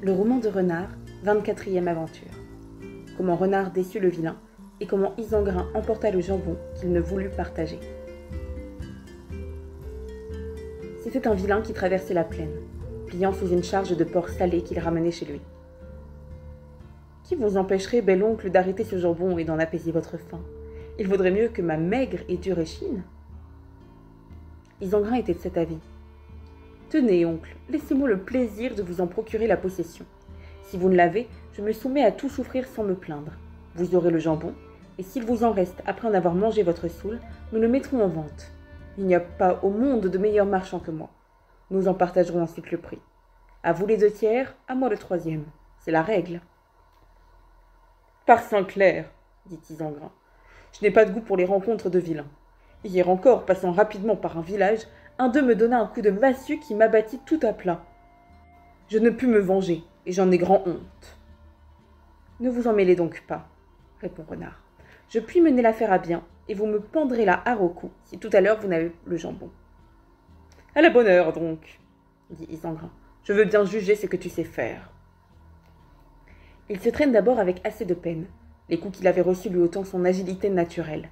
Le roman de Renard, 24e aventure. Comment Renard déçut le vilain et comment Isengrin emporta le jambon qu'il ne voulut partager. C'était un vilain qui traversait la plaine, pliant sous une charge de porc salé qu'il ramenait chez lui. Qui vous empêcherait, bel oncle, d'arrêter ce jambon et d'en apaiser votre faim? Il vaudrait mieux que ma maigre et dure échine. Isengrin était de cet avis. Tenez, oncle, laissez-moi le plaisir de vous en procurer la possession. Si vous ne l'avez, je me soumets à tout souffrir sans me plaindre. Vous aurez le jambon, et s'il vous en reste après en avoir mangé votre soule, nous le mettrons en vente. Il n'y a pas au monde de meilleur marchand que moi. Nous en partagerons ensuite le prix. À vous les 2/3, à moi le 3e. C'est la règle. Par Saint-Clair, dit Isengrin, je n'ai pas de goût pour les rencontres de vilains. Hier encore, passant rapidement par un village, un d'eux me donna un coup de massue qui m'abattit tout à plat. Je ne pus me venger, et j'en ai grand honte. Ne vous en mêlez donc pas, répond Renard. Je puis mener l'affaire à bien, et vous me pendrez la hare au cou, si tout à l'heure vous n'avez le jambon. À la bonne heure, donc, dit Isengrin. Je veux bien juger ce que tu sais faire. Il se traîne d'abord avec assez de peine, les coups qu'il avait reçus lui ôtant son agilité naturelle.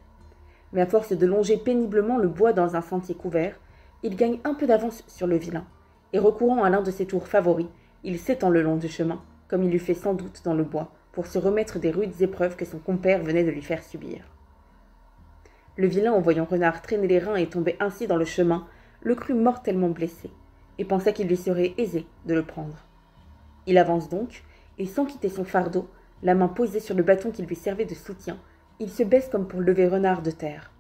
Mais à force de longer péniblement le bois dans un sentier couvert, il gagne un peu d'avance sur le vilain, et recourant à l'un de ses tours favoris, il s'étend le long du chemin, comme il l'eût fait sans doute dans le bois, pour se remettre des rudes épreuves que son compère venait de lui faire subir. Le vilain, en voyant Renard traîner les reins et tomber ainsi dans le chemin, le crut mortellement blessé, et pensa qu'il lui serait aisé de le prendre. Il avance donc, et sans quitter son fardeau, la main posée sur le bâton qui lui servait de soutien, il se baisse comme pour lever Renard de terre.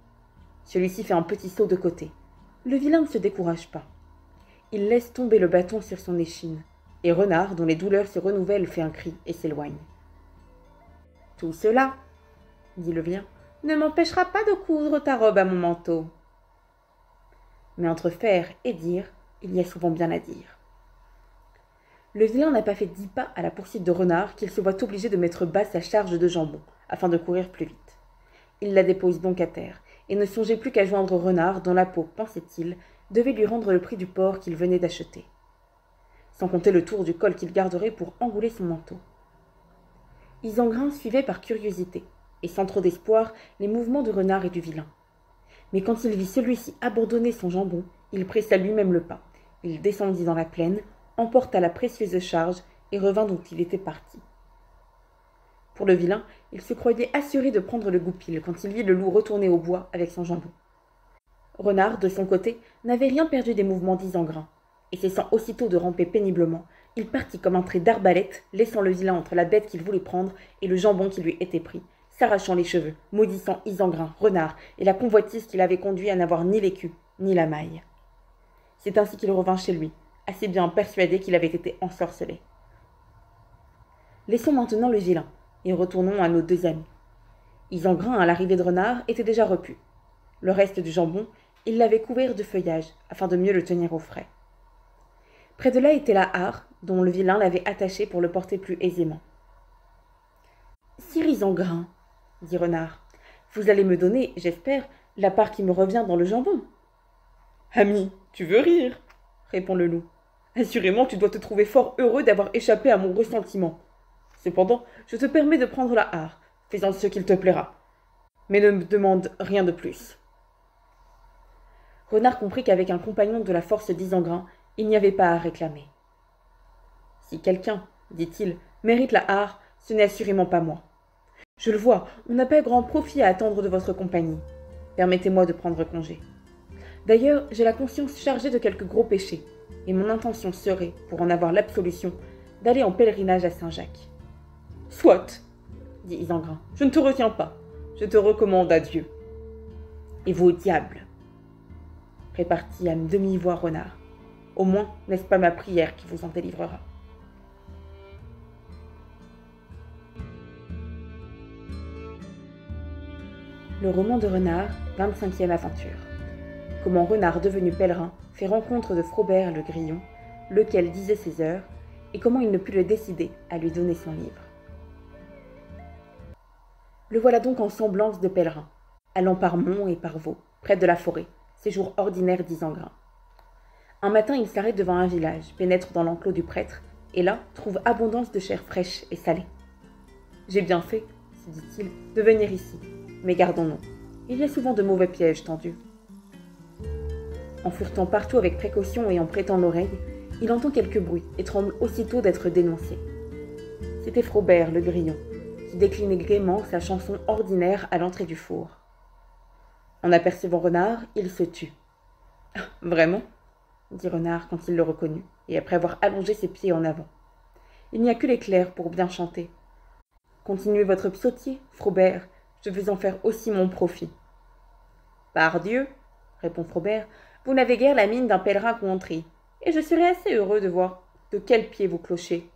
Celui-ci fait un petit saut de côté. Le vilain ne se décourage pas. Il laisse tomber le bâton sur son échine, et Renard, dont les douleurs se renouvellent, fait un cri et s'éloigne. « Tout cela, dit le vilain, ne m'empêchera pas de coudre ta robe à mon manteau. » Mais entre faire et dire, il y a souvent bien à dire. Le vilain n'a pas fait 10 pas à la poursuite de Renard qu'il se voit obligé de mettre bas sa charge de jambon, afin de courir plus vite. Il la dépose donc à terre, et ne songeait plus qu'à joindre Renard, dont la peau, pensait-il, devait lui rendre le prix du porc qu'il venait d'acheter. Sans compter le tour du col qu'il garderait pour engouler son manteau. Isengrin suivait par curiosité, et sans trop d'espoir, les mouvements de Renard et du vilain. Mais quand il vit celui-ci abandonner son jambon, il pressa lui-même le pas. Il descendit dans la plaine, emporta la précieuse charge et revint d'où il était parti. Pour le vilain, il se croyait assuré de prendre le goupil quand il vit le loup retourner au bois avec son jambon. Renard, de son côté, n'avait rien perdu des mouvements d'Isengrin, et cessant aussitôt de ramper péniblement, il partit comme un trait d'arbalète, laissant le vilain entre la bête qu'il voulait prendre et le jambon qui lui était pris, s'arrachant les cheveux, maudissant Isengrin, Renard et la convoitise qui l'avait conduit à n'avoir ni l'écu, ni la maille. C'est ainsi qu'il revint chez lui, assez bien persuadé qu'il avait été ensorcelé. Laissons maintenant le vilain, et retournons à nos 2 amis. Isengrin, à l'arrivée de Renard, était déjà repu. Le reste du jambon, il l'avait couvert de feuillage, afin de mieux le tenir au frais. Près de là était la hare, dont le vilain l'avait attaché pour le porter plus aisément. « Sire Isengrin, dit Renard, vous allez me donner, j'espère, la part qui me revient dans le jambon. »« Ami, tu veux rire ?» répond le loup. « Assurément, tu dois te trouver fort heureux d'avoir échappé à mon ressentiment. Cependant, je te permets de prendre la hare, fais-en ce qu'il te plaira. Mais ne me demande rien de plus. » Renard comprit qu'avec un compagnon de la force d'Isengrin, il n'y avait pas à réclamer. « Si quelqu'un, dit-il, mérite la hare, ce n'est assurément pas moi. Je le vois, on n'a pas grand profit à attendre de votre compagnie. Permettez-moi de prendre congé. D'ailleurs, j'ai la conscience chargée de quelques gros péchés, et mon intention serait, pour en avoir l'absolution, d'aller en pèlerinage à Saint-Jacques. »« Soit, dit Isengrin, je ne te retiens pas, je te recommande à Dieu. »« Et vous au diable, répartit à demi-voix Renard. Au moins, n'est-ce pas ma prière qui vous en délivrera. Le roman de Renard, 25e aventure. Comment Renard, devenu pèlerin, fait rencontre de Frobert le Grillon, lequel disait ses heures, et comment il ne put le décider à lui donner son livre. Le voilà donc en semblance de pèlerin, allant par monts et par vaux, près de la forêt, séjour ordinaire d'Isengrin. Un matin, il s'arrête devant un village, pénètre dans l'enclos du prêtre, et là trouve abondance de chair fraîche et salée. « J'ai bien fait, se dit-il, de venir ici, mais gardons-nous. Il y a souvent de mauvais pièges tendus. » En furetant partout avec précaution et en prêtant l'oreille, il entend quelques bruits et tremble aussitôt d'être dénoncé. C'était Frobert le grillon, qui déclinait gaiement sa chanson ordinaire à l'entrée du four. En apercevant Renard, il se tut. « Vraiment ?» dit Renard quand il le reconnut, et après avoir allongé ses pieds en avant. « Il n'y a que les clercs pour bien chanter. Continuez votre psautier, Frobert, je veux en faire aussi mon profit. »« Pardieu, répond Frobert, vous n'avez guère la mine d'un pèlerin contrit, et je serais assez heureux de voir de quel pied vous clochez. »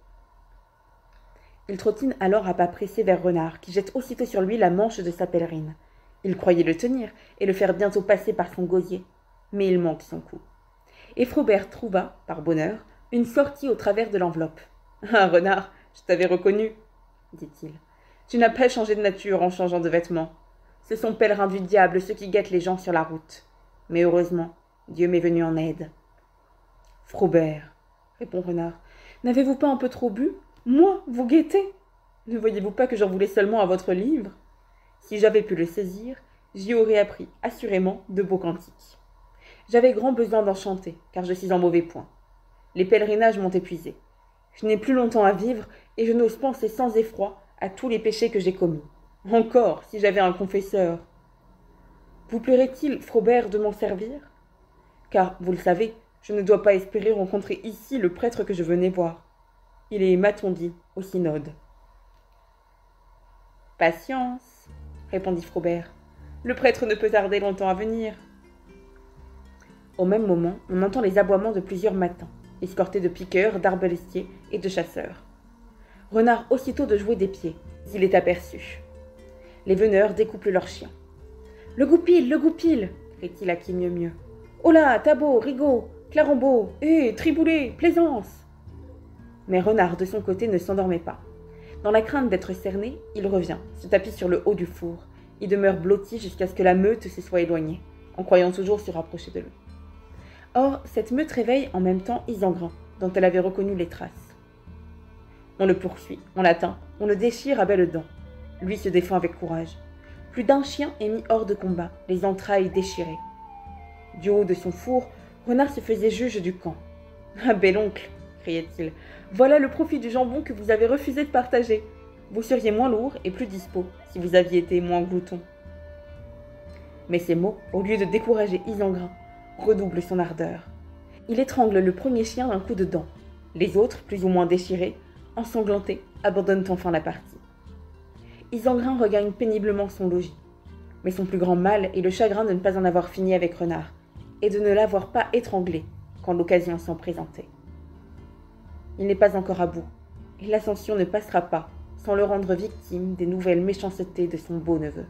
Il trottine alors à pas pressés vers Renard, qui jette aussitôt sur lui la manche de sa pèlerine. Il croyait le tenir et le faire bientôt passer par son gosier, mais il manque son coup. Et Frobert trouva, par bonheur, une sortie au travers de l'enveloppe. « Ah, Renard, je t'avais reconnu, dit-il. Tu n'as pas changé de nature en changeant de vêtements. Ce sont pèlerins du diable ceux qui guettent les gens sur la route. Mais heureusement, Dieu m'est venu en aide. »« Frobert, répond Renard, n'avez-vous pas un peu trop bu? Moi, vous guettez? Ne voyez-vous pas que j'en voulais seulement à votre livre? Si j'avais pu le saisir, j'y aurais appris, assurément, de beaux cantiques. J'avais grand besoin d'en chanter, car je suis en mauvais point. Les pèlerinages m'ont épuisé. Je n'ai plus longtemps à vivre, et je n'ose penser sans effroi à tous les péchés que j'ai commis. Encore, si j'avais un confesseur. Vous plairait-il, Frobert, de m'en servir? Car, vous le savez, je ne dois pas espérer rencontrer ici le prêtre que je venais voir. Il est, m'a-t-on dit, au synode. « Patience, répondit Frobert. Le prêtre ne peut tarder longtemps à venir. » Au même moment, on entend les aboiements de plusieurs matins, escortés de piqueurs, d'arbalestiers et de chasseurs. Renard aussitôt de jouer des pieds, il est aperçu. Les veneurs découplent leurs chiens. « Le goupil, crie-t-il à qui mieux. Oh là, Tabot, Rigaud, Clarambeau, Triboulet, Plaisance !» Mais Renard, de son côté, ne s'endormait pas. Dans la crainte d'être cerné, il revient, se tapit sur le haut du four, et demeure blotti jusqu'à ce que la meute se soit éloignée, en croyant toujours se rapprocher de lui. Or, cette meute réveille en même temps Isengrin, dont elle avait reconnu les traces. On le poursuit, on l'atteint, on le déchire à belles dents. Lui se défend avec courage. Plus d'un chien est mis hors de combat, les entrailles déchirées. Du haut de son four, Renard se faisait juge du camp. « Ah, bel oncle !» criait-il. « Voilà le profit du jambon que vous avez refusé de partager. Vous seriez moins lourd et plus dispos si vous aviez été moins glouton. » Mais ces mots, au lieu de décourager Isengrin, redoublent son ardeur. Il étrangle le premier chien d'un coup de dent. Les autres, plus ou moins déchirés, ensanglantés, abandonnent enfin la partie. Isengrin regagne péniblement son logis. Mais son plus grand mal est le chagrin de ne pas en avoir fini avec Renard, et de ne l'avoir pas étranglé quand l'occasion s'en présentait. Il n'est pas encore à bout, et l'ascension ne passera pas sans le rendre victime des nouvelles méchancetés de son beau-neveu.